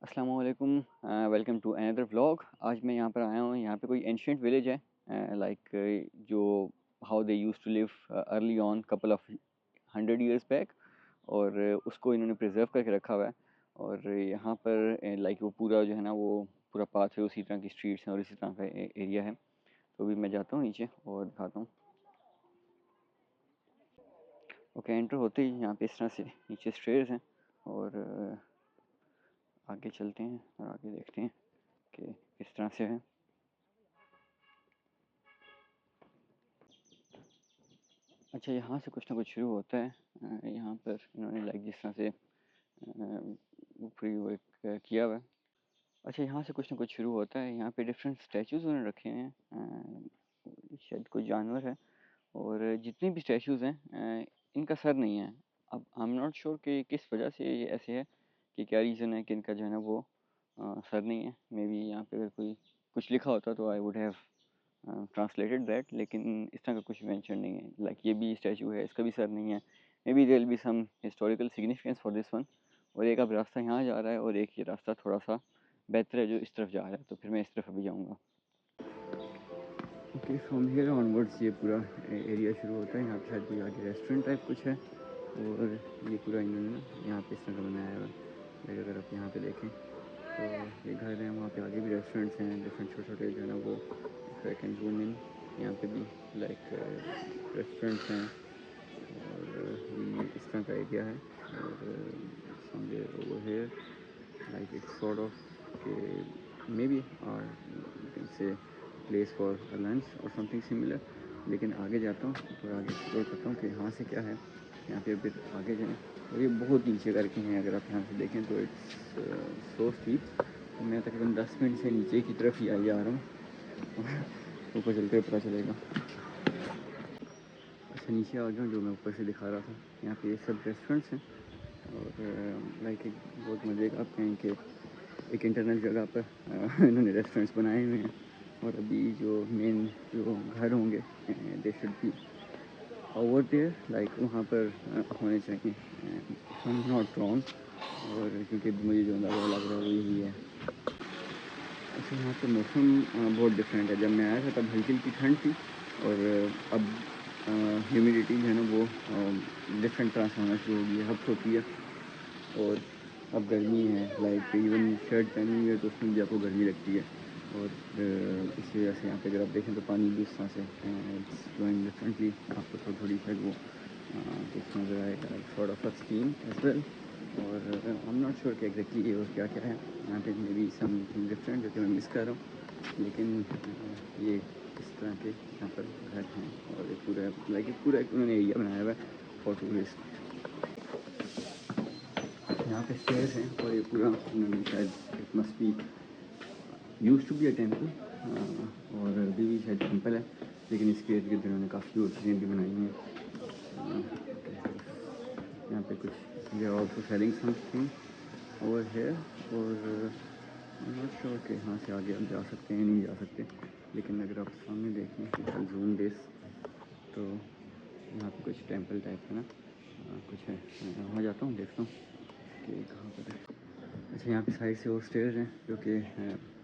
अस्सलाम वालेकुम। Welcome to another vlog. आज मैं यहाँ पर आया हूँ। यहाँ पे कोई एंशियंट विलेज है, लाइक जो how they use to live early on couple of 100 years बैक, और उसको इन्होंने प्रिजर्व करके रखा हुआ है। और यहाँ पर लाइक वो पूरा जो है ना, वो पूरा पाथ है, उसी तरह की स्ट्रीट्स हैं और इसी तरह का एरिया है। तो अभी मैं जाता हूँ नीचे और दिखाता हूँ। ओके, एंटर होते ही यहाँ पे इस तरह से नीचे स्टेयर्स हैं, और आगे चलते हैं और आगे देखते हैं कि किस तरह से है। अच्छा, यहाँ से कुछ ना कुछ शुरू होता है। यहाँ पर इन्होंने लाइक जिस तरह से पूरी वो एक किया हुआ है। अच्छा, यहाँ से कुछ ना कुछ शुरू होता है। यहाँ पे डिफरेंट स्टैचूज़ उन्होंने रखे हैं। शायद कोई जानवर है, और जितने भी स्टैचूज़ हैं इनका सर नहीं है। अब आई एम नॉट श्योर कि किस वजह से ये ऐसे है, कि क्या रीज़न है कि इनका जो है ना वो सर नहीं है। मे बी यहाँ पे अगर कोई कुछ लिखा होता तो I would have translated that, लेकिन इस तरह का कुछ मेंशन नहीं है। लाइक ये भी स्टैचू है, इसका भी सर नहीं है। Maybe there will be some historical significance for this one. और एक अब रास्ता यहाँ जा रहा है, और एक ये रास्ता थोड़ा सा बेहतर है जो इस तरफ जा रहा है, तो फिर मैं इस तरफ अभी जाऊँगा। ओके, फ्रॉम हियर ऑनवर्ड्स ये पूरा एरिया शुरू होता है। यहाँ पे शायद कोई आगे रेस्टोरेंट टाइप कुछ है, और ये पूरा इन्होंने ना यहाँ पे इस तरह का बनाया हुआ है। लाइक अगर आप यहाँ पे देखें तो ये घर है, वहाँ पे आगे भी रेस्टोरेंट्स हैं, डिफरेंट छोटे छोटे जो है ना वो आई कैन जूम इन। यहाँ पे भी लाइक रेस्टोरेंट्स हैं, और ये इस तरह का एरिया है। और somewhere over here like it's sort of may be और you can say place for lunch और समथिंग सिमिलर। लेकिन आगे जाता हूँ और आगे एक्सप्लोर करता हूँ कि यहाँ से क्या है। यहाँ पे फिर आगे जाएँ, और ये बहुत नीचे करके हैं। अगर आप यहाँ से देखें तो इट्स सो स्टीप। मैं तकरीबन 10 मिनट से नीचे की तरफ ही आ रहा हूँ। ऊपर चल कर पता चलेगा। अच्छा, नीचे आ गया जो मैं ऊपर से दिखा रहा था। यहाँ पे ये सब रेस्टोरेंट्स हैं, और लाइक एक बहुत मज़े का आप कहें कि एक इंटरनल जगह पर इन्होंने रेस्टोरेंट्स बनाए हुए हैं। और अभी जो मेन जो घर होंगे they should be over there, like वहाँ पर होने चाहिए, if I am not wrong. और क्योंकि मुझे जो अंदाज़ा लग रहा है वो यही है। अच्छा, यहाँ पे मौसम बहुत डिफरेंट है। जब मैं आया था तब हल्की हल्की ठंड थी, और अब ह्यूमिडिटी जो है ना वो डिफरेंट तरह से होना शुरू हो गई है, हब्स होती है। और अब गर्मी है, लाइक इवन शर्ट पहनी हुई है तो उसमें भी आपको गर्मी लगती है। और इस वजह से यहाँ पे अगर आप देखें तो पानी भी उस तरह से इट्स फ्लोइंग डिफरेंटली। आपको थोड़ी थोड़ी शायद वो कुछ नज़र आएगा, sort of a steam as well. और आई एम नॉट श्योर कि एग्जैक्टली ये और क्या क्या है यहाँ पे। मे बी समथिंग डिफरेंट जो कि मैं मिस कर रहा हूँ। लेकिन ये इस तरह के यहाँ पर घर हैं, और एक पूरा लाइक एक पूरा एक उन्होंने एरिया बनाया हुआ है फॉर टूरिस्ट। यहाँ पे स्टेयर्स हैं, और ये पूरा उन्होंने शायद it must be used to be a temple, और अभी भी शायद टेम्पल है। लेकिन इसके इर्द गिर्द इन्होंने काफ़ी और चीज़ें भी बनाई हुई हैं। यहाँ पे कुछ they are also selling something over here. और नॉट श्योर कि यहाँ से आगे आप जा सकते हैं नहीं जा सकते। लेकिन अगर आप सामने देखें जूम बेस, तो यहाँ पे कुछ टेंपल टाइप का ना कुछ है। मैं वहाँ जाता हूँ, देखता हूँ कि कहाँ पर है। अच्छा, यहाँ पे साइड से और स्टेयर्स हैं जो कि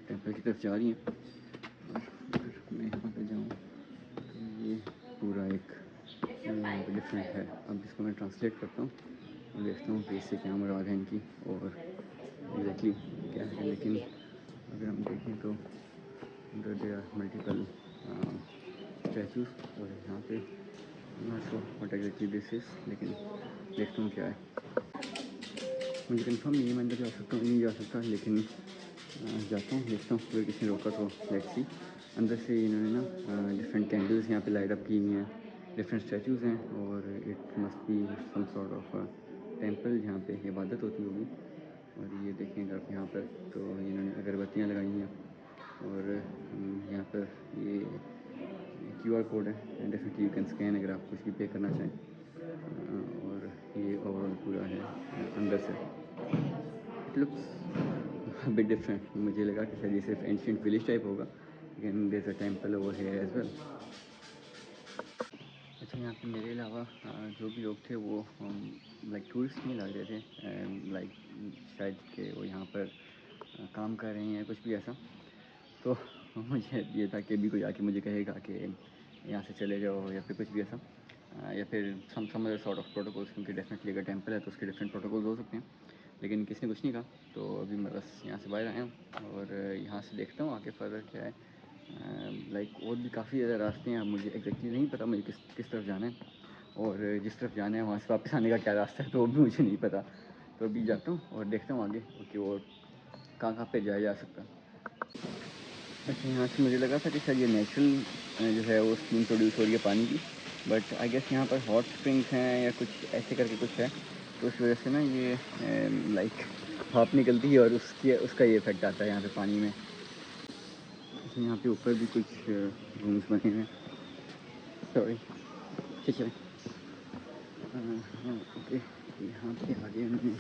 टेंपल की तरफ जा रही हैं। और अगर मैं यहाँ पे जाऊँ तो ये पूरा एक यहाँ पे डिफरेंट है। अब इसको मैं ट्रांसलेट करता हूँ और देखता हूँ कि इससे क्या मुराद है इनकी, और एग्जैक्टली क्या है। लेकिन अगर हम देखें तो दे आर मल्टीपल स्टैचूज़, और यहाँ पे not sure what exactly this is, लेकिन देखता हूँ क्या है। मुझे कंफर्म नहीं है मैं अंदर जा सकता हूँ नहीं जा सकता, लेकिन जाता हूँ देखता हूँ। अगर किसी ने रोका तो लेट्स सी। अंदर से इन्होंने ना डिफरेंट कैंडल्स यहाँ पे लाइट अप की हुई हैं, डिफरेंट स्टैचूज़ हैं, और it must be some sort of temple जहाँ पे इबादत होती होगी। और ये देखें अगर आप यहाँ पर, तो इन्होंने अगरबत्तियाँ लगाई हैं, और यहाँ पर ये QR कोड है, डेफिनेटली यू कैन स्कैन अगर आप कुछ भी पे करना चाहें। और ये ओवरऑल पूरा है अंदर से। It looks bit different. मुझे लगा कि शायद ये सिर्फ एंशियंट विलेज टाइप होगा, लेकिन there is a temple over here as well. अच्छा, यहाँ पे मेरे अलावा जो भी लोग थे वो लाइक टूरिस्ट नहीं लग रहे थे। लाइक शायद कि वो यहाँ पर काम कर रहे हैं या कुछ भी ऐसा। तो मुझे ये था कि अभी कोई आके मुझे कहेगा कि यहाँ से चले जाओ या फिर कुछ भी ऐसा, या फिर some other sort of protocols, क्योंकि डेफिनेटली अगर टेंपल है तो उसके डिफरेंट प्रोटोकॉल्स हो सकते हैं, लेकिन किसी ने कुछ नहीं कहा। तो अभी मैं बस यहाँ से बाहर आया हूँ और यहाँ से देखता हूँ आगे फर्दर क्या है। लाइक और भी काफ़ी ज़्यादा रास्ते हैं, अब मुझे एग्जैक्टली नहीं पता मुझे किस तरफ जाना है, और जिस तरफ जाना है वहाँ से वापस आने का क्या रास्ता है तो वो भी मुझे नहीं पता। तो अभी जाता हूँ और देखता हूँ आगे कि और कहाँ पे जाया जा सकता है। अच्छा, यहाँ से मुझे लगा था कि शायद ये नेचुरल जो है वो स्टीम प्रोड्यूस हो रही है पानी की, बट आई गेस यहाँ पर हॉट स्प्रिंग्स हैं या कुछ ऐसे करके कुछ है, तो उस वजह से ना ये लाइक भाप निकलती है और उसका ये इफेक्ट आता है यहाँ पे पानी में। यहाँ पे ऊपर भी कुछ रूम्स बने हुए हैं। सॉरी, चलिए। हाँ, ओके। यहाँ पे आगे उन्होंने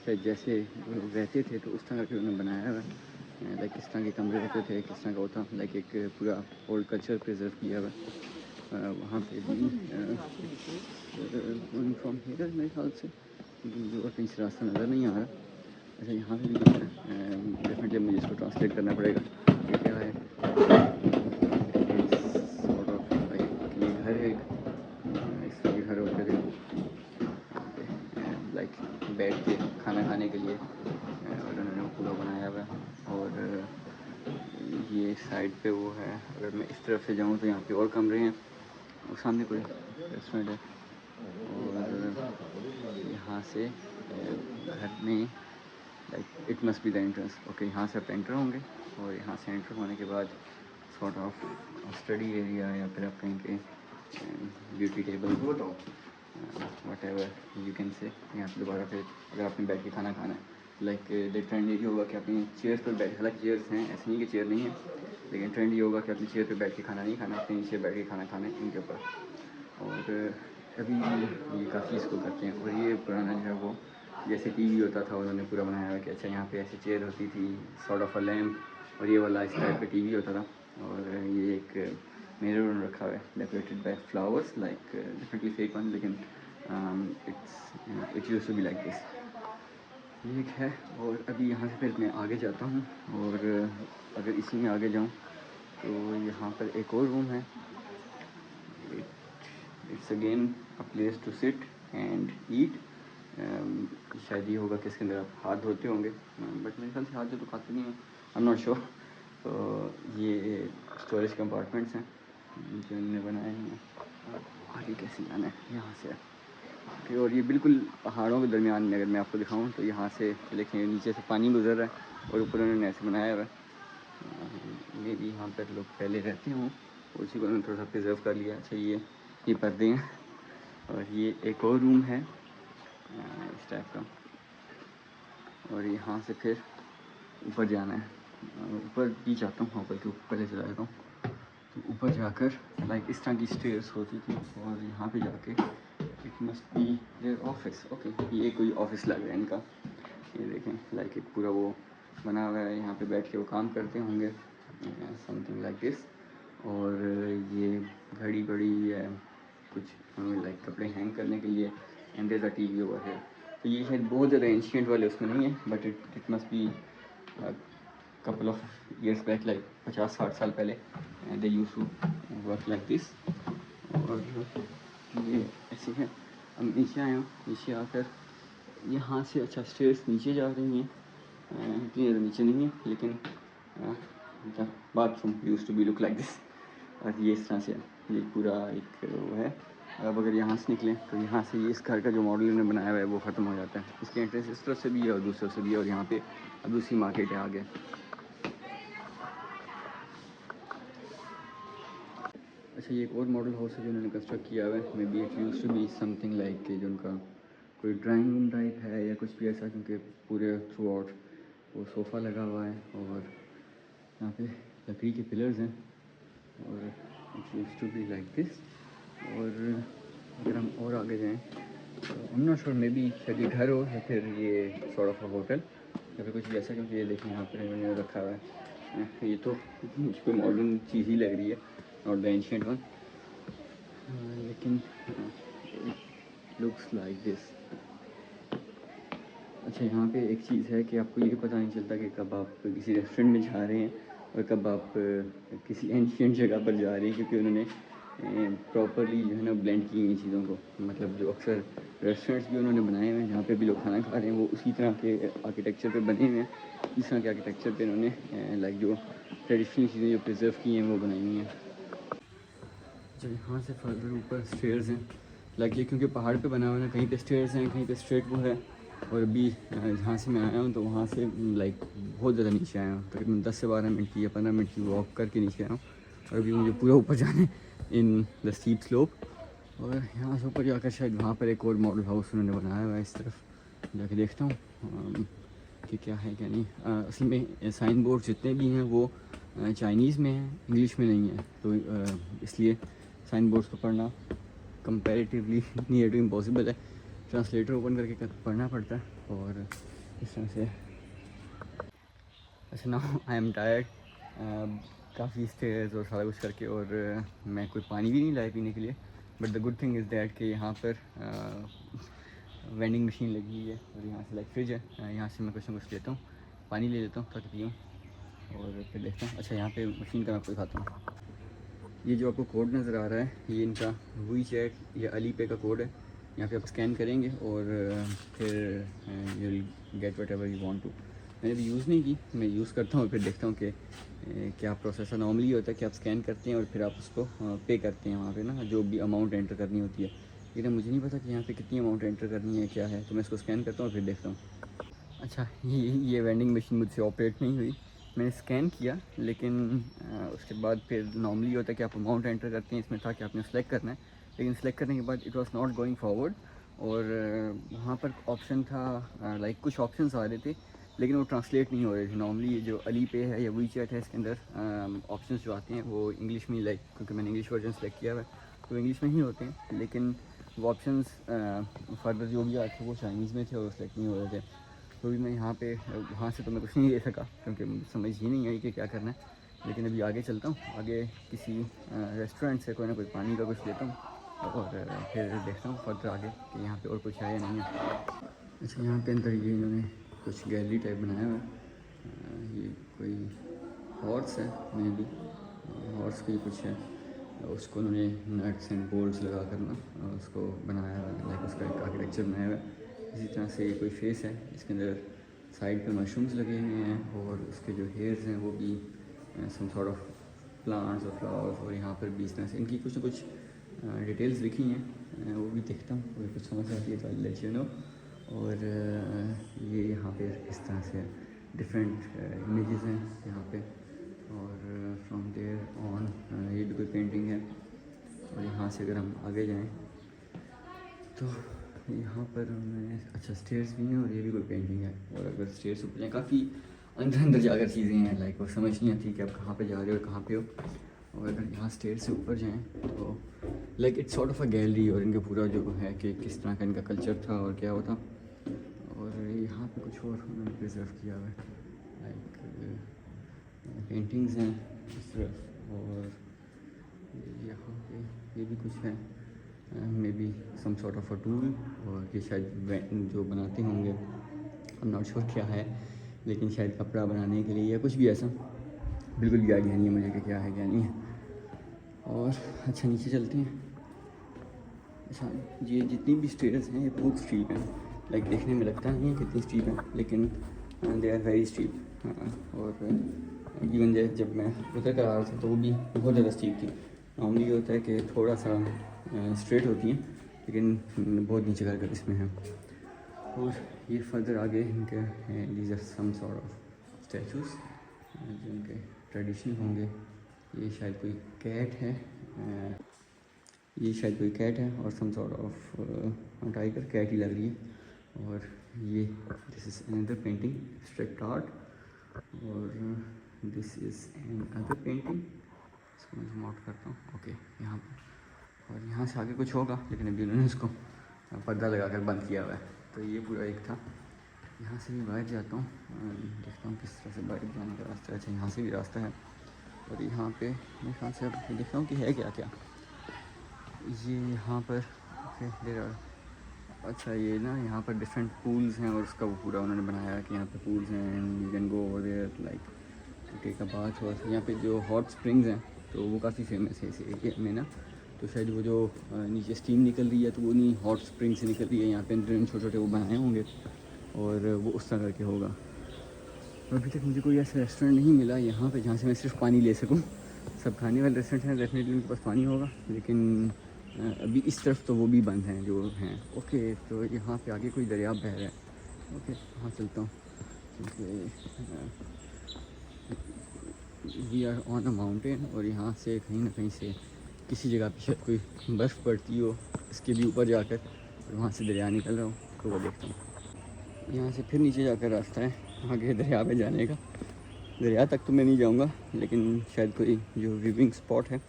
शायद जैसे वो लोग रहते थे तो उस तरह के उन्होंने बनाया हुआ है, लाइक किस तरह के कमरे होते थे, किस तरह का होता, लाइक एक पूरा ओल्ड कल्चर प्रिजर्व किया हुआ है। वहाँ पे भी फ्रॉम हियर मेरे ख्याल से, क्योंकि मुझे और कहीं से रास्ता नज़र नहीं आ रहा। अच्छा, यहाँ पे भी डेफिनेटली मुझे इसको ट्रांसलेट करना पड़ेगा ये क्या है। सॉर्ट ऑफ लाइक ये घर है, इस तरह के घर होते थे लाइक बैठ के खाना खाने के लिए, और उन्होंने पूरा बनाया हुआ है। और ये साइड पे वो है, अगर मैं इस तरफ से जाऊँ तो यहाँ पे और कमरे हैं, और सामने कोई रेस्टोरेंट है। और यहाँ से घर में like it must be the entrance. Okay, यहाँ से आप एंटर होंगे और यहाँ से एंटर होने के बाद सॉर्ट ऑफ स्टडी एरिया या फिर आप कहीं के beauty table what ever you can से, यहाँ पे दोबारा फिर अगर आपने बैठ के खाना खाना है, लाइक द ट्रेंड यही होगा कि अपनी चेयर्स पर बैठ, हालांकि चेयर्स हैं, ऐसे नहीं कि चेयर नहीं है, लेकिन ट्रेंड ये होगा कि अपनी चेयर पे बैठ के खाना नहीं खाना, अपने नीचे बैठ के खाना खाना है इनके ऊपर। और अभी ये काफ़ी इसको करते हैं। और ये पुराना जो है वो जैसे टीवी होता था उन्होंने पूरा बनाया हुआ कि अच्छा यहाँ पे ऐसी चेयर होती थी, सॉर्ट ऑफ अ लैम्प, और ये वाला इस टाइप का टीवी होता था। और ये एक मिरर उन्होंने रखा हुआ है decorated by flowers, like definitely fake one, लेकिन it used to be like this. ये एक है। और अभी यहाँ से फिर मैं आगे जाता हूँ, और अगर इसी में आगे जाऊँ तो यहाँ पर एक और रूम है। It's again a place to sit and eat. शायद ये होगा कि इसके अंदर आप हाथ धोते होंगे, बट मेरे ख्याल से हाथ जो तो खाते नहीं हैं, आई एम नॉट श्योर। तो ये स्टोरेज कंपार्टमेंट्स हैं जो इन्होंने बनाए हैं। आगे कैसे जाना है यहाँ से, ओके। और ये बिल्कुल पहाड़ों के दरमियान में, अगर मैं आपको दिखाऊँ तो यहाँ से देखें नीचे से पानी गुजर रहा है और ऊपर उन्होंने ऐसे बनाया हुआ है। मे भी यहाँ पर लोग पहले रहते हों, उसी को उन्होंने थोड़ा सा प्रिजर्व कर लिया। अच्छा, ये पर्दे हैं, और ये एक और रूम है इस टाइप का। और यहाँ से फिर ऊपर जाना है, ऊपर भी जाता हूँ, ऊपर के ऊपर पहले चला जाता हूँ। तो ऊपर जाकर लाइक इस तरह की स्टेयर्स होती थी, और यहाँ पे जाके it must be their office. Okay, ये कोई ऑफिस लग रहा है इनका। ये देखें, लाइक एक पूरा वो बना हुआ है, यहाँ पे बैठ के वो काम करते होंगे, समथिंग लाइक दिस। और ये घड़ी बड़ी है, कुछ लाइक कपड़े हैंग करने के लिए, and there a TV over here. तो ये शायद बहुत ज़्यादा एंशियंट वाले उसमें नहीं है, but it must be couple of years back, like 50-60 साल पहले they used to work like this. और ये ऐसे है। अब नीचे आया हूँ, नीचे आकर यहाँ से अच्छा स्टेयर्स नीचे जा रही हैं, इतनी ज़्यादा नीचे नहीं है, लेकिन the bathroom used to be look like this. और ये इस तरह से ये पूरा एक वो है। अब अगर यहाँ से निकलें तो यहाँ से ये इस घर का जो मॉडल इन्होंने बनाया हुआ है वो ख़त्म हो जाता है। इसकी एंट्रेंस इस तरफ से भी है और दूसरी तरफ से भी है, और यहाँ पे अब दूसरी मार्केट है आगे। अच्छा, ये एक और मॉडल हाउस है जो उन्होंने कंस्ट्रक्ट किया हुआ है। Maybe it used to be something like जो उनका कोई ड्राइंग रूम टाइप है या कुछ भी ऐसा, क्योंकि पूरे थ्रू आउट वो सोफ़ा लगा हुआ है, और यहाँ पे लकड़ी के पिलर्स हैं, और it used to be like this. और अगर हम और आगे जाएं तो I am not sure, maybe शायद ये घर हो या फिर ये सॉर्ट ऑफ अ होटल या फिर कुछ भी ऐसा, क्योंकि ये देखें यहाँ पर इन्होंने रखा हुआ है। ये तो मुझ पर मॉडर्न चीज़ ही लग रही है, नॉट द एंशिएंट वन, लेकिन लुक्स लाइक दिस। अच्छा, यहाँ पे एक चीज़ है कि आपको ये पता नहीं चलता कि कब आप किसी रेस्टोरेंट में जा रहे हैं और कब आप किसी एंशियंट जगह पर जा रहे हैं, क्योंकि उन्होंने प्रॉपरली जो है ना ब्लेंड की हैं चीज़ों को। मतलब जो अक्सर रेस्टोरेंट्स भी उन्होंने बनाए हुए हैं जहाँ पे भी लोग खाना खा रहे हैं, वो उसी तरह के आर्किटेक्चर पे बने हुए हैं, इस तरह के आर्किटेक्चर पे उन्होंने लाइक जो ट्रेडिशनल चीज़ें जो प्रिजर्व की हैं वो बनाई हुई हैं। जो यहाँ से फर्दर ऊपर स्टेयर्स हैं, लाइक ये क्योंकि पहाड़ पे बना हुआ है ना, कहीं पे स्टेयर्स हैं, कहीं पे स्ट्रेट वो है। और अभी जहाँ से मैं आया हूँ तो वहाँ से लाइक बहुत ज़्यादा नीचे आया हूँ, तकरीबन 10 से 12 मिनट की या 15 मिनट की वॉक करके नीचे आया हूँ। और अभी मुझे पूरा ऊपर जाना है इन द स्टीप स्लोप। और यहाँ से ऊपर जाकर शायद वहाँ पर एक और मॉडल हाउस उन्होंने बनाया हुआ है, इस तरफ जाके देखता हूँ कि क्या है क्या नहीं। असल में साइन बोर्ड जितने भी हैं वो चाइनीज़ में हैं, इंग्लिश में नहीं है, तो इसलिए साइन बोर्ड्स को पढ़ना कंपैरेटिवली नियर टू इम्पॉसिबल है। ट्रांसलेटर ओपन करके पढ़ना पड़ता है और इस तरह से। अच्छा, नाउ आई एम टायर्ड, काफ़ी स्टेयर्स और सारा कुछ करके, और मैं कोई पानी भी नहीं लाया पीने के लिए। But the good thing is that कि यहाँ पर वेंडिंग मशीन लगी हुई है और यहाँ से लाइक फ्रिज है, यहाँ से मैं कुछ ना कुछ लेता हूँ, पानी ले लेता हूँ ताकि पीऊँ और फिर देखता हूँ। अच्छा, यहाँ पे मशीन का मैं आपको दिखाता हूँ। ये जो आपको कोड नज़र आ रहा है, ये इनका वीचैट या अली पे का कोड है। यहाँ पे आप स्कैन करेंगे और फिर you will get whatever you want to. मैंने अभी यूज़ नहीं की, मैं यूज़ करता हूँ फिर देखता हूँ कि क्या प्रोसेस है। नॉर्मली होता है कि आप स्कैन करते हैं और फिर आप उसको पे करते हैं वहाँ पे ना, जो भी अमाउंट एंटर करनी होती है। लेकिन मुझे नहीं पता कि यहाँ पे कितनी अमाउंट एंटर करनी है, क्या है, तो मैं इसको स्कैन करता हूँ और फिर देखता हूँ। अच्छा, ये वेंडिंग मशीन मुझसे ऑपरेट नहीं हुई। मैंने स्कैन किया, लेकिन उसके बाद फिर नॉर्मली होता है कि आप अमाउंट एंटर करते हैं इसमें था कि आपने सेलेक्ट करना है, लेकिन सेलेक्ट करने के बाद it was not going forward. और वहाँ पर ऑप्शन था, लाइक कुछ ऑप्शंस आ रहे थे लेकिन वो ट्रांसलेट नहीं हो रहे थे। नॉर्मली जो अली पे है या वी चैट है, इसके अंदर ऑप्शंस जो आते हैं वो इंग्लिश में, लाइक क्योंकि मैंने इंग्लिश वर्जन सेलेक्ट किया हुआ है तो इंग्लिश में ही होते हैं, लेकिन वो ऑप्शंस फर्दर जो भी आते थे वो चाइनीज़ में थे और सेलेक्ट नहीं हो रहे थे। तो भी मैं यहाँ पे वहाँ से तो मैं कुछ नहीं ले सका क्योंकि समझ ही नहीं आई कि क्या करना है। लेकिन अभी आगे चलता हूँ, आगे किसी रेस्टोरेंट से कोई ना कोई पानी का कुछ लेता हूँ और फिर देखता हूँ फर्दर आगे कि यहाँ पे और कुछ है या नहीं है। अच्छा, यहाँ पे अंदर ये इन्होंने कुछ गैलरी टाइप बनाया हुआ है। ये कोई हॉर्स है, मे बी हॉर्स की कुछ है, उसको उन्होंने नट्स एंड बोल्ट्स लगा कर ना उसको बनाया हुआ है, लाइक उसका एक आर्किटेक्चर बनाया हुआ है। इसी तरह से कोई फेस है, इसके अंदर साइड पे मशरूम्स लगे हुए हैं और उसके जो हेयर्स हैं वो भी सम सॉर्ट ऑफ प्लांट्स और फ्लावर्स, और यहाँ पर भी इस तरह से इनकी कुछ ना कुछ डिटेल्स लिखी हैं, वो भी देखता हूँ, अगर कुछ समझ आती है तो आई लेट यू नो। और ये यहाँ पे इस तरह से डिफरेंट इमेजेस हैं यहाँ पे, और फ्रॉम देयर ऑन ये भी कोई पेंटिंग है। और यहाँ से अगर हम आगे जाएं तो यहाँ पर हमें अच्छा स्टेयर्स भी हैं और ये भी कोई पेंटिंग है। और अगर स्टेयर्स ऊपर जाएँ, काफ़ी अंदर अंदर जाकर चीज़ें हैं, लाइक वो समझ नहीं आती कि आप कहाँ पे जा रहे हो और कहाँ पे हो। और अगर यहाँ स्टेयर से ऊपर जाएँ तो like it's sort of a gallery, और इनका पूरा जो है कि किस तरह का इनका कल्चर था और क्या होता। और यहाँ पे कुछ और उन्होंने प्रिजर्व किया हुआ है, लाइक पेंटिंग्स हैं इस तरफ, और यहाँ पे ये भी कुछ है, maybe some sort of a tool, और ये शायद जो बनाते होंगे, आई एम नॉट श्योर क्या है, लेकिन शायद कपड़ा बनाने के लिए या कुछ भी ऐसा, बिल्कुल भी आइडिया नहीं है मुझे कि क्या है क्या नहीं है। और अच्छा, नीचे चलते हैं। अच्छा, ये जितनी भी स्टेयर्स हैं ये बहुत स्टीप हैं, लाइक देखने में लगता नहीं है कितनी स्टीप है, लेकिन दे आर वेरी स्टीप। और इवन जब मैं उतर कर आ रहा था तो वो भी बहुत ज़्यादा स्टीप थी। नॉर्मली ये होता है कि थोड़ा सा स्ट्रेट होती हैं, लेकिन बहुत नीचे कर इसमें है। और ये फर्दर आगे इनके these are some sort of statues जो इनके ट्रेडिशनल होंगे। ये शायद कोई कैट है, ये शायद कोई कैट है और some sort of tiger, cat ही लग रही है। और ये this is another painting, abstract art, और दिस इज़ अनदर पेंटिंग। इसको मैं नोट करता हूँ, ओके यहाँ पर। और यहाँ से आगे कुछ होगा, लेकिन अभी उन्होंने इसको पर्दा लगा कर बंद किया हुआ है। तो ये पूरा एक था। यहाँ से भी बाहर जाता हूँ, देखता हूँ किस तरह से बाहर जाने का रास्ता है। अच्छा, यहाँ से भी रास्ता है, और यहाँ पे मेरे ख्याल से अब देखता हूँ कि है क्या क्या। ये यहाँ पर देयर आर अच्छा ये ना यहाँ पर डिफरेंट पूल्स हैं और उसका वो पूरा उन्होंने बनाया है कि यहाँ पे पूल्स हैं and you can go over there like take a bath. और यहाँ पे जो हॉट स्प्रिंग्स हैं तो वो काफ़ी फेमस है इस एरिया में ना। तो शायद वो जो नीचे स्टीम निकल रही है तो वो नहीं हॉट स्प्रिंग से निकल रही है, यहाँ पे अंदर छोटे छोटे वो बनाए होंगे और वो उस तरह के होगा। अभी तक मुझे कोई ऐसा रेस्टोरेंट नहीं मिला यहाँ पे जहाँ से मैं सिर्फ पानी ले सकूँ। सब खाने वाले रेस्टोरेंट हैं, डेफिनेटली उनके पास पानी होगा, लेकिन अभी इस तरफ तो वो भी बंद हैं जो हैं। ओके तो यहाँ पे आगे कोई दरिया बह रहा है। ओके वहाँ चलता हूँ क्योंकि we are on a mountain और यहाँ से कहीं ना कहीं से किसी जगह पे शायद कोई बर्फ़ पड़ती हो इसके भी ऊपर जाकर, और वहाँ से दरिया निकल रहा हूँ तो वो देखता हूँ। यहाँ से फिर नीचे जाकर रास्ता है आगे दरिया पे जाने का। दरिया तक तो मैं नहीं जाऊँगा, लेकिन शायद कोई जो व्यूइंग स्पॉट है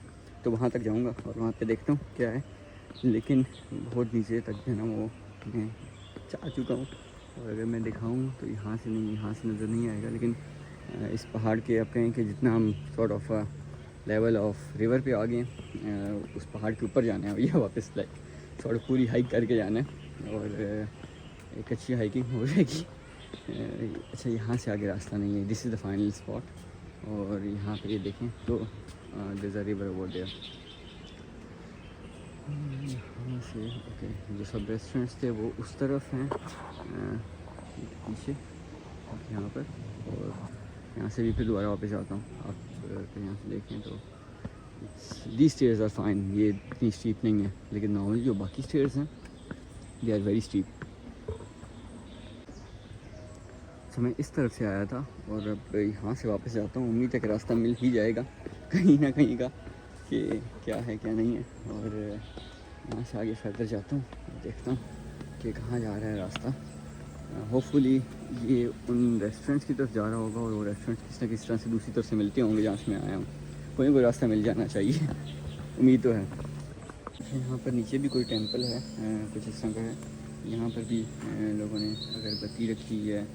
तो वहाँ तक जाऊँगा और वहाँ पे देखता हूँ क्या है। लेकिन बहुत नीचे तक जो है ना वो मैं जा चुका हूँ, और अगर मैं दिखाऊँ तो यहाँ से नहीं, यहाँ से नज़र नहीं आएगा। लेकिन इस पहाड़ के आप कहें कि जितना हम sort of level of river पे आ गए हैं, उस पहाड़ के ऊपर जाना है भैया वापस, लाइक सॉर्ट पूरी हाइक करके जाना है और एक अच्छी हाइकिंग हो जाएगी। अच्छा यहाँ से आगे रास्ता नहीं है, this is the final spot. और यहाँ पे ये देखें तो there is a river over there. यहाँ से ओके जो सब रेस्टोरेंट्स थे वो उस तरफ हैं पीछे यहाँ पर, और यहाँ से भी फिर दोबारा वापस आता हूँ। आप यहाँ से देखें तो दी स्टेयर्स आर फाइन, ये इतनी स्टीप नहीं है, लेकिन नॉर्मली जो बाकी स्टेयर्स हैं दे आर वेरी स्टीप। तो मैं इस तरफ से आया था और अब यहाँ से वापस जाता हूँ। उम्मीद है कि रास्ता मिल ही जाएगा कहीं ना कहीं का कि क्या है क्या नहीं है। और यहाँ से आगे फर्दर जाता हूँ, देखता हूँ कि कहाँ जा रहा है रास्ता। होपफुली ये उन रेस्टोरेंट्स की तरफ जा रहा होगा और वो रेस्टोरेंट्स किस न किस तरह से दूसरी तरफ से मिलते होंगे जहाँ से मैं आया हूँ। कोई ना कोई रास्ता मिल जाना चाहिए उम्मीद तो है। यहाँ पर नीचे भी कोई टेंपल है कुछ इस तरह का है। यहाँ पर भी लोगों ने अगरबत्ती रखी है,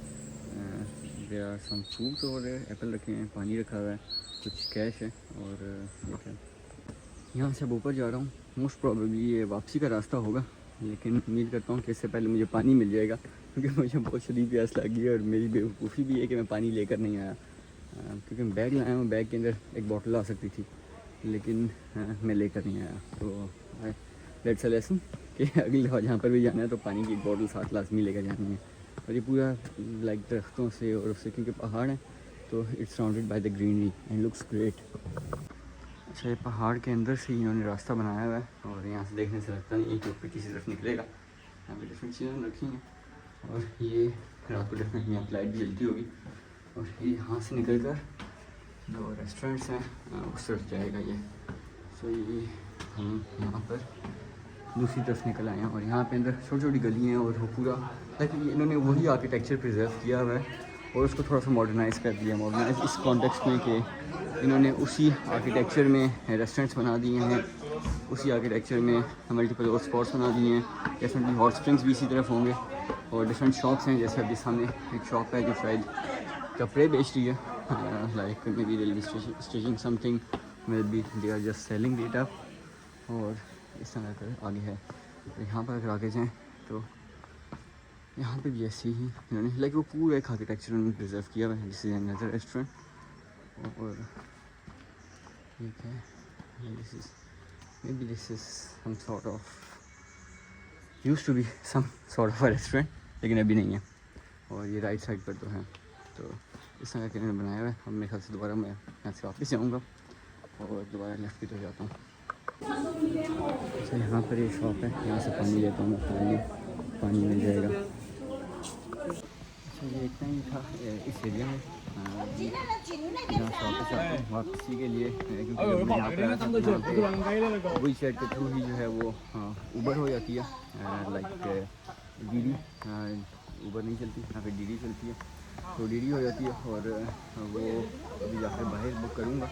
देयर आर सम फ्रूट्स और एप्पल रखे हैं, पानी रखा हुआ है, कुछ कैश है। और यहाँ से अब ऊपर जा रहा हूँ। मोस्ट प्रॉबेबली ये वापसी का रास्ता होगा, लेकिन उम्मीद करता हूँ कि इससे पहले मुझे पानी मिल जाएगा, क्योंकि मुझे बहुत शदीद प्यास लगी है। और मेरी बेवकूफ़ी भी है कि मैं पानी लेकर नहीं आया, क्योंकि मैं बैग लाया हूँ, बैग के अंदर एक बॉटल आ सकती थी, लेकिन मैं लेकर नहीं आया। तो दैट्स अ लेसन कि अगली दफ़ा जहाँ पर भी जाना है तो पानी की एक बॉटल साथ लाजमी लेकर जानी है। और ये पूरा लाइक दरख्तों से और उससे, क्योंकि पहाड़ है तो it's surrounded by the greenery and looks great. अच्छा ये पहाड़ के अंदर से इन्होंने रास्ता बनाया हुआ है और यहाँ से देखने से लगता नहीं कि ऊपर किसी तरफ निकलेगा। यहाँ पे डिफरेंट चीज़ें रखी हैं और ये रात को डिफरेंट यहाँ लाइट भी जलती होगी। और ये यहाँ से निकल कर जो रेस्टोरेंट्स हैं उस तरफ जाएगा ये। सो ये हम यहाँ पर दूसरी तरफ निकल आए हैं और यहाँ पे अंदर छोटी छोटी गली हैं और वो पूरा लाइक इन्होंने वही आर्किटेक्चर प्रिजर्व किया हुआ है और उसको थोड़ा सा मॉडर्नाइज़ कर दिया। मॉडर्नाइज इस कॉन्टेक्स्ट में कि इन्होंने उसी आर्किटेक्चर में रेस्टोरेंट्स बना दिए हैं, उसी आर्किटेक्चर में मल्टीपल और स्पॉट्स बना दिए हैं। डेफिनेटली हॉट स्प्रिंग्स भी इसी तरफ होंगे और डिफरेंट शॉप्स हैं। जैसे अभी सामने एक शॉप है जो शायद कपड़े बेच रही है, like maybe railway stitching something, maybe they are just selling it up. और इस तरह का आगे है। तो यहाँ पर अगर आगे जाएँ तो यहाँ पे भी ऐसे ही इन्होंने लाइक वो पूरा एक आर्किटेक्चर उन्होंने प्रिजर्व किया हुआ है। दिस इज़ अनदर रेस्टोरेंट और ठीक है, this is maybe this is some sort of used to be some sort of a restaurant, लेकिन अभी नहीं है। और ये राइट साइड पर तो है, तो इस तरह के इन्होंने बनाया हुआ है। अब मेरे ख्याल से दोबारा मैं यहाँ से वापस जाऊँगा और दोबारा लेफ्ट की तरफ जाता हूँ। अच्छा यहाँ पर एक शॉप है, यहाँ से पानी लेता हूँ मैं, पानी मिल जाएगा। अच्छा ये इतना ही था इस एरिया में, यहाँ शॉप पे जाता हूँ वापसी के लिए, क्योंकि जब मैं यहाँ पर आया था वही शेड के थ्रू ही जो है वो ऊबर हो जाती है, लाइक डीडी ऊबर नहीं चलती, यहाँ पे डीडी चलती है, तो डीडी हो जाती है। और वो अभी जाकर बाहर बुक करूँगा,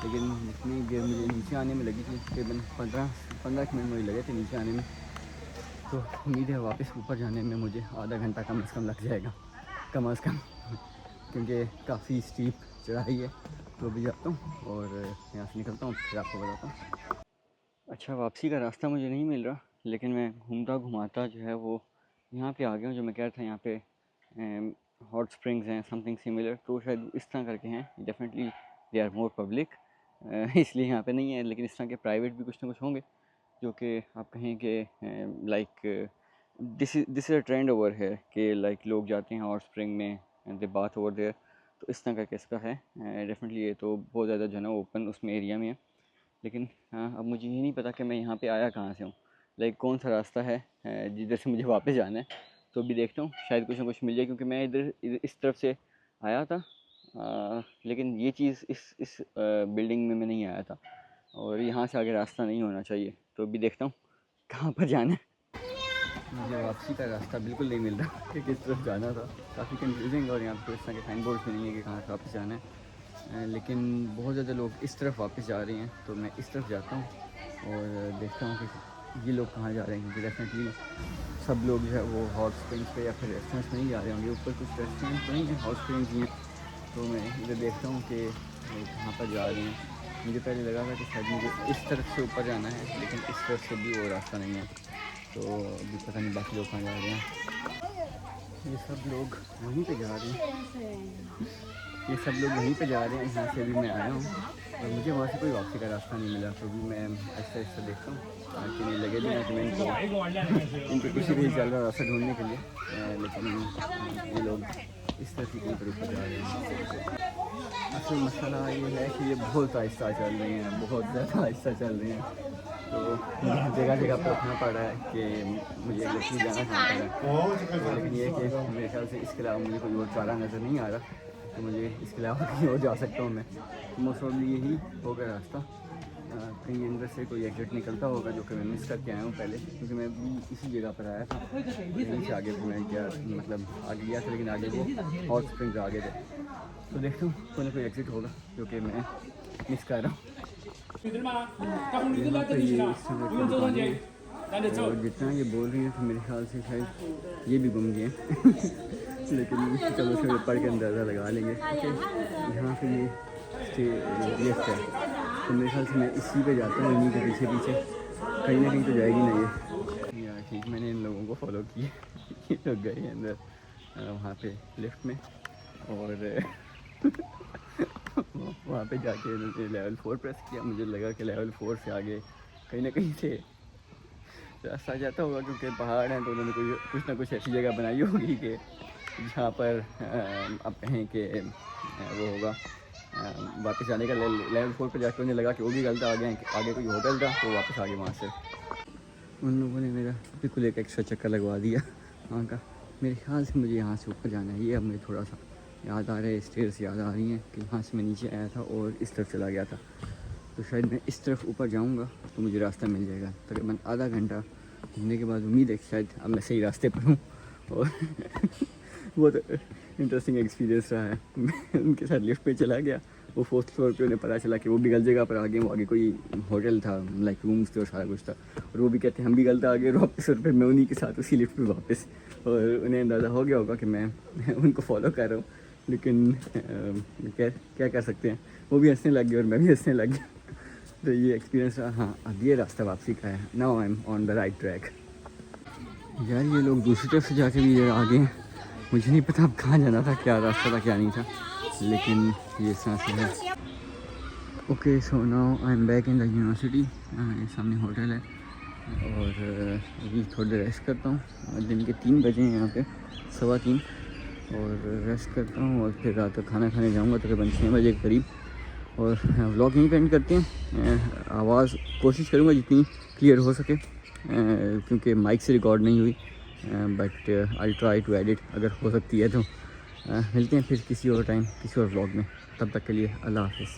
लेकिन जितनी देर मुझे नीचे आने में लगी थी तकरीबन 15 मिनट मुझे लगे थे नीचे आने में, तो उम्मीद है वापस ऊपर जाने में मुझे आधा घंटा कम से कम लग जाएगा, कम से कम, क्योंकि काफ़ी स्टीप चढ़ाई है। तो अभी जाता हूँ और यहाँ से निकलता हूँ, फिर आपको बताता हूँ। अच्छा वापसी का रास्ता मुझे नहीं मिल रहा, लेकिन मैं घूमता घुमाता जो है वो यहाँ पे आ गया हूँ। जो मैं कह रहा था यहाँ पे हॉट स्प्रिंग्स हैं समथिंग सिमिलर, तो शायद इस तरह करके हैं। Definitely they are more public, इसलिए यहाँ पे नहीं है। लेकिन इस तरह के प्राइवेट भी कुछ ना कुछ होंगे जो कि आप कहें कि like this is a trend over है कि लाइक लोग जाते हैं हॉट स्प्रिंग में and they bath over there. तो इस तरह का इसका है। डेफिनेटली ये तो बहुत ज़्यादा जो है ना ओपन उसमें एरिया में है। लेकिन हाँ, अब मुझे ये नहीं पता कि मैं यहाँ पे आया कहाँ से हूँ, लाइक कौन सा रास्ता है जिधर से मुझे वापस जाना है। तो अभी देखता हूँ, शायद कुछ ना कुछ मिल जाए, क्योंकि मैं इधर इस तरफ से आया था। लेकिन ये चीज़ इस बिल्डिंग में मैं नहीं आया था, और यहाँ से आगे रास्ता नहीं होना चाहिए। तो अभी देखता हूँ कहाँ पर जाना है। मुझे वापसी का रास्ता बिल्कुल नहीं मिल रहा कि किस तरफ जाना था, काफ़ी कन्फ्यूजिंग। और यहाँ पर इस तरह के साइन बोर्ड भी नहीं है कि कहाँ से वापस जाना है। लेकिन बहुत ज़्यादा लोग इस तरफ वापस जा रहे हैं, तो मैं इस तरफ जाता हूँ और देखता हूँ कि ये लोग कहाँ जा रहे हैं। क्योंकि डेफिनेटली सब लोग जो है वो हॉट स्प्रिंग्स पे या फिर रेस्टोरेंट्स में नहीं जा रहे होंगे। ऊपर कुछ रेस्टोरेंट्स नहीं हैं, हॉट स्प्रिंग्स ही हैं। तो मैं इधर देखता हूँ कि कहाँ पर जा रहे हैं। मुझे पहले लगा था कि शायद मुझे इस तरफ से ऊपर जाना है, लेकिन इस तरफ से भी वो रास्ता नहीं है। तो अभी पता नहीं बाकी लोग कहाँ जा रहे हैं। ये सब लोग वहीं पे जा रहे हैं, ये सब लोग वहीं पे जा रहे हैं जहाँ से अभी मैं आया हूँ। और मुझे वहाँ से कोई वापसी का रास्ता नहीं मिला। तो अभी मैं ऐसा ऐसा देखता हूँ कि नहीं लगे भी ना कि मैं इनको कुछ भी चल रहा रास्ता ढूंढने के लिए। लेकिन ये लोग इस तरह की कहीं पर ऊपर जा रहे हैं। असल मसला ये है कि ये बहुत आहिस्ता चल रहे हैं, बहुत ज़्यादा आहिस्ता चल रहे हैं। तो जगह जगह पर उठना पड़ रहा है कि मुझे एग्जैक्टली जाना कहाँ पर है। तो लेकिन ये कि मेरे ख्याल से इसके अलावा मुझे कोई और चारा नज़र नहीं आ रहा, तो मुझे इसके अलावा कहीं और जा सकता हूँ मैं। मोस्ट प्रॉब्ली यही होगा रास्ता, कहीं अंदर से कोई एग्जिट निकलता होगा जो कि मैं मिस करके आया हूँ पहले। क्योंकि मैं भी इसी जगह पर आया था, यहीं से आगे मैं क्या मतलब आगे गया था, लेकिन आगे वो हॉट स्प्रिंग्स आगे थे। तो देखता हूँ कोई ना कोई एग्जिट होगा जो कि मैं मिस कर रहा हूँ। और जितना ये बोल रही है तो मेरे ख्याल से शायद ये भी गुम गए लेकिन चलो फिर पढ़ के अंदाज़ा लगा लेंगे। यहाँ पे ये लिफ्ट है, तो मेरे ख्याल से मैं इसी पे जाता हूँ, इन्हीं के पीछे पीछे। कहीं ना कहीं तो जाएगी ना ये यार। ठीक, मैंने इन लोगों को फॉलो किया, ये लोग गए अंदर वहाँ पे लिफ्ट में, और वहाँ पे जाके इन्होंने लेवल 4 प्रेस किया। मुझे लगा कि लेवल 4 से आगे कहीं ना कहीं से रास्ता जाता होगा, क्योंकि पहाड़ हैं तो उन्होंने कुछ ना कुछ ऐसी जगह बनाई होगी कि जहाँ पर आप कहें कि वो होगा वापस जाने का। लेवल 4 पर जाकर उन्हें लगा कि वो भी गलत आ गए, आगे कोई होटल था तो वापस आ गए वहाँ से। उन लोगों ने मेरा बिल्कुल एक एक्स्ट्रा चक्कर लगवा दिया वहाँ का। मेरे ख्याल से मुझे यहाँ से ऊपर जाना है। ये अब मुझे थोड़ा सा याद आ रहा है, स्टेयर्स याद आ रही हैं कि यहाँ से मैं नीचे आया था और इस तरफ चला गया था। तो शायद मैं इस तरफ ऊपर जाऊँगा तो मुझे रास्ता मिल जाएगा। तकरीबन आधा घंटा घूमने के बाद उम्मीद है शायद अब मैं सही रास्ते पर हूँ। और बहुत इंटरेस्टिंग एक्सपीरियंस रहा है। मैं उनके साथ लिफ्ट पे चला गया, वो 4th फ्लोर पे उन्हें पता चला कि वो भी गलत जगह पर आ गए। वो आगे कोई होटल था, लाइक रूम्स थे और सारा कुछ था, और वो भी कहते हैं हम भी गलत आ गए वापस। और फिर मैं उन्हीं के साथ उसी लिफ्ट पे वापस, और उन्हें अंदाज़ा हो गया होगा कि मैं उनको फॉलो कर रहा हूँ। लेकिन क्या कर सकते हैं, वो भी हंसने लग गए और मैं भी हंसने लग गया। तो ये एक्सपीरियंस रहा। हाँ, अब ये रास्ता वापसी का है। Now I am on the right track. यार ये लोग दूसरी तरफ से जाके भी आ गए हैं। मुझे नहीं पता अब कहाँ जाना था, क्या रास्ता था क्या नहीं था, लेकिन ये सांस है। Okay, so now I am back in the university. ये सामने होटल है, और अभी थोड़ी देर रेस्ट करता हूँ। दिन के 3 बजे हैं यहाँ पे, 3:15, और रेस्ट करता हूँ और फिर रात का खाना खाने जाऊँगा तकरीबन 6 बजे के करीब। और व्लॉग यहीं पे एंड करते हैं। आवाज़ कोशिश करूँगा जितनी क्लियर हो सके, क्योंकि माइक से रिकॉर्ड नहीं हुई, but I try to edit अगर हो सकती है तो। मिलते हैं फिर किसी और टाइम किसी और व्लॉग में। तब तक के लिए अल्लाह हाफ़िज़।